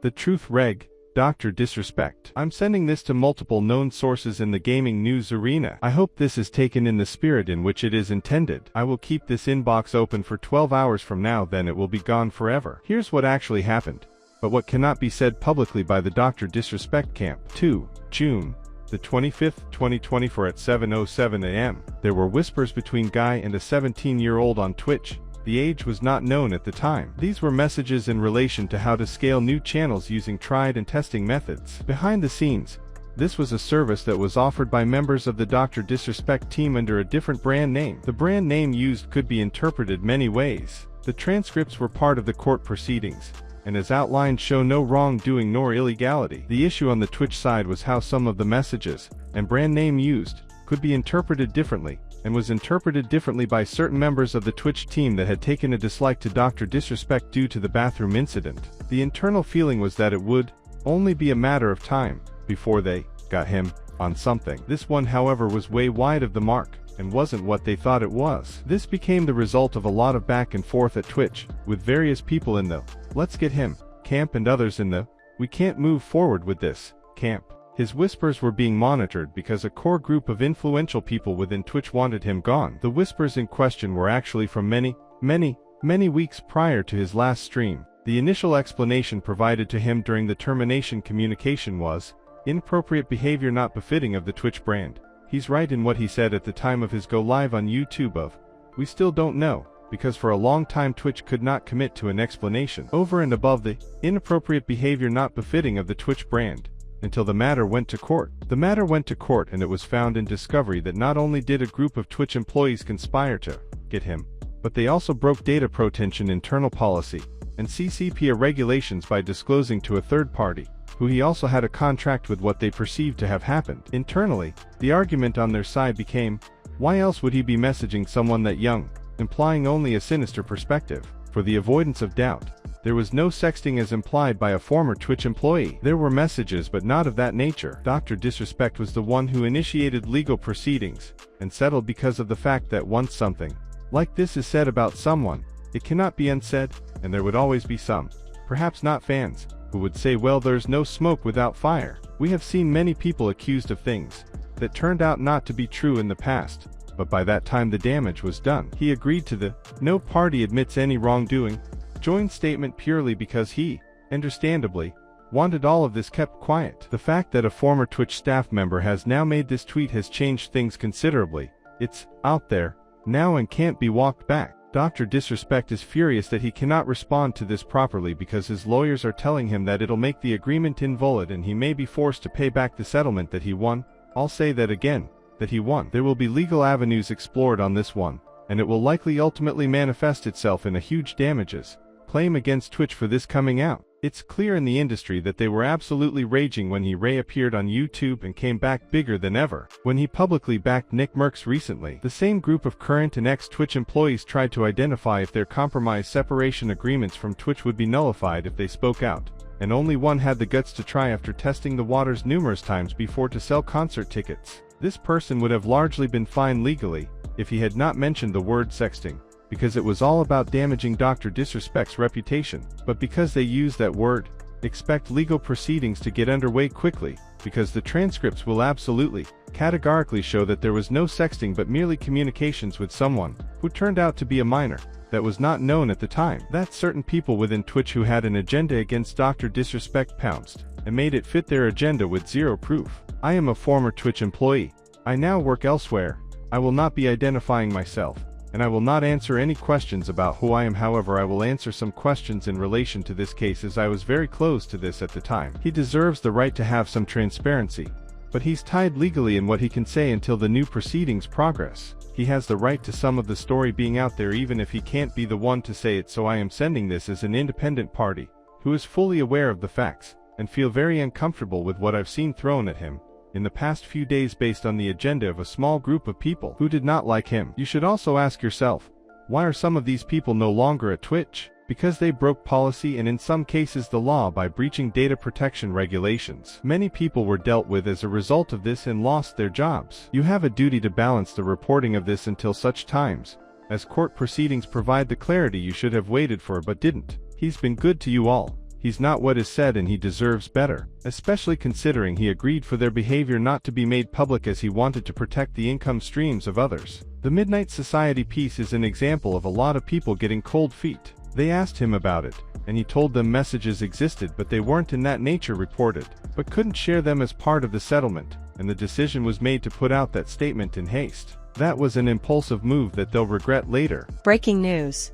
The Truth Reg. Dr. Disrespect. I'm sending this to multiple known sources in the gaming news arena. I hope this is taken in the spirit in which it is intended. I will keep this inbox open for 12 hours from now, then it will be gone forever. Here's what actually happened, but what cannot be said publicly by the Dr. Disrespect camp. 2 June the 25th, 2024 at 7:07 a.m. There were whispers between Guy and a 17-year-old on Twitch. The age was not known at the time. These were messages in relation to how to scale new channels using tried and testing methods. Behind the scenes, this was a service that was offered by members of the Dr. Disrespect team under a different brand name. The brand name used could be interpreted many ways. The transcripts were part of the court proceedings, and as outlined show no wrongdoing nor illegality. The issue on the Twitch side was how some of the messages and brand name used could be interpreted differently, and was interpreted differently by certain members of the Twitch team that had taken a dislike to Dr. Disrespect due to the bathroom incident. The internal feeling was that it would only be a matter of time before they got him on something. This one, however, was way wide of the mark and wasn't what they thought it was. This became the result of a lot of back and forth at Twitch, with various people in the "let's get him" camp and others in the "we can't move forward with this" camp. His whispers were being monitored because a core group of influential people within Twitch wanted him gone. The whispers in question were actually from many weeks prior to his last stream. The initial explanation provided to him during the termination communication was inappropriate behavior not befitting of the Twitch brand. He's right in what he said at the time of his go live on YouTube of, "We still don't know," because for a long time Twitch could not commit to an explanation over and above the inappropriate behavior not befitting of the Twitch brand, until the matter went to court. The matter went to court, and it was found in discovery that not only did a group of Twitch employees conspire to get him, but they also broke data protection internal policy and CCPA regulations by disclosing to a third party, who he also had a contract with, what they perceived to have happened. Internally, the argument on their side became, why else would he be messaging someone that young, implying only a sinister perspective. For the avoidance of doubt, there was no sexting as implied by a former Twitch employee. There were messages, but not of that nature. Dr. Disrespect was the one who initiated legal proceedings and settled because of the fact that once something like this is said about someone, it cannot be unsaid, and there would always be some, perhaps not fans, who would say, well, there's no smoke without fire. We have seen many people accused of things that turned out not to be true in the past, but by that time the damage was done. He agreed to the "no party admits any wrongdoing" joint statement purely because he, understandably, wanted all of this kept quiet. The fact that a former Twitch staff member has now made this tweet has changed things considerably. It's out there now and can't be walked back. Dr. Disrespect is furious that he cannot respond to this properly because his lawyers are telling him that it'll make the agreement invalid and he may be forced to pay back the settlement that he won. I'll say that again, that he won. There will be legal avenues explored on this one, and it will likely ultimately manifest itself in a huge damages claim against Twitch for this coming out. It's clear in the industry that they were absolutely raging when he reappeared on YouTube and came back bigger than ever. When he publicly backed Nick Merckx recently, the same group of current and ex-Twitch employees tried to identify if their compromise separation agreements from Twitch would be nullified if they spoke out, and only one had the guts to try after testing the waters numerous times before to sell concert tickets. This person would have largely been fine legally if he had not mentioned the word sexting, because it was all about damaging Dr. Disrespect's reputation. But because they use that word, expect legal proceedings to get underway quickly, because the transcripts will absolutely, categorically show that there was no sexting but merely communications with someone who turned out to be a minor that was not known at the time. That certain people within Twitch who had an agenda against Dr. Disrespect pounced and made it fit their agenda with zero proof. I am a former Twitch employee. I now work elsewhere. I will not be identifying myself, and I will not answer any questions about who I am. However, I will answer some questions in relation to this case, as I was very close to this at the time. He deserves the right to have some transparency, but he's tied legally in what he can say until the new proceedings progress. He has the right to some of the story being out there even if he can't be the one to say it, so I am sending this as an independent party, who is fully aware of the facts, and feel very uncomfortable with what I've seen thrown at him in the past few days based on the agenda of a small group of people who did not like him. You should also ask yourself, why are some of these people no longer at Twitch? Because they broke policy and in some cases the law by breaching data protection regulations. Many people were dealt with as a result of this and lost their jobs. You have a duty to balance the reporting of this until such times as court proceedings provide the clarity you should have waited for but didn't. He's been good to you all. He's not what is said and he deserves better, especially considering he agreed for their behavior not to be made public as he wanted to protect the income streams of others. The Midnight Society piece is an example of a lot of people getting cold feet. They asked him about it, and he told them messages existed but they weren't in that nature reported, but couldn't share them as part of the settlement, and the decision was made to put out that statement in haste. That was an impulsive move that they'll regret later. Breaking news.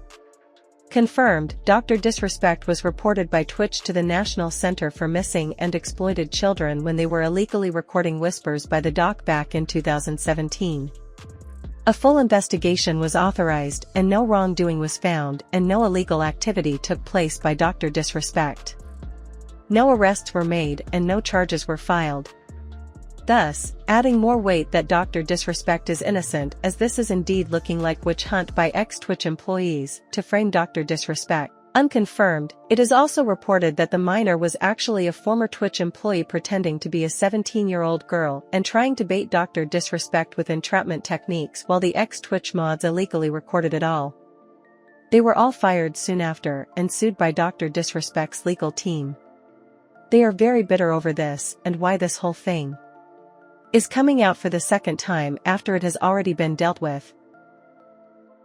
Confirmed, Dr. Disrespect was reported by Twitch to the National Center for Missing and Exploited Children when they were illegally recording whispers by the doc back in 2017. A full investigation was authorized and no wrongdoing was found and no illegal activity took place by Dr. Disrespect. No arrests were made and no charges were filed. Thus, adding more weight that Dr. Disrespect is innocent, as this is indeed looking like witch hunt by ex-Twitch employees to frame Dr. Disrespect. Unconfirmed, it is also reported that the minor was actually a former Twitch employee pretending to be a 17-year-old girl and trying to bait Dr. Disrespect with entrapment techniques while the ex-Twitch mods illegally recorded it all. They were all fired soon after and sued by Dr. Disrespect's legal team. They are very bitter over this and why this whole thing is coming out for the second time after it has already been dealt with.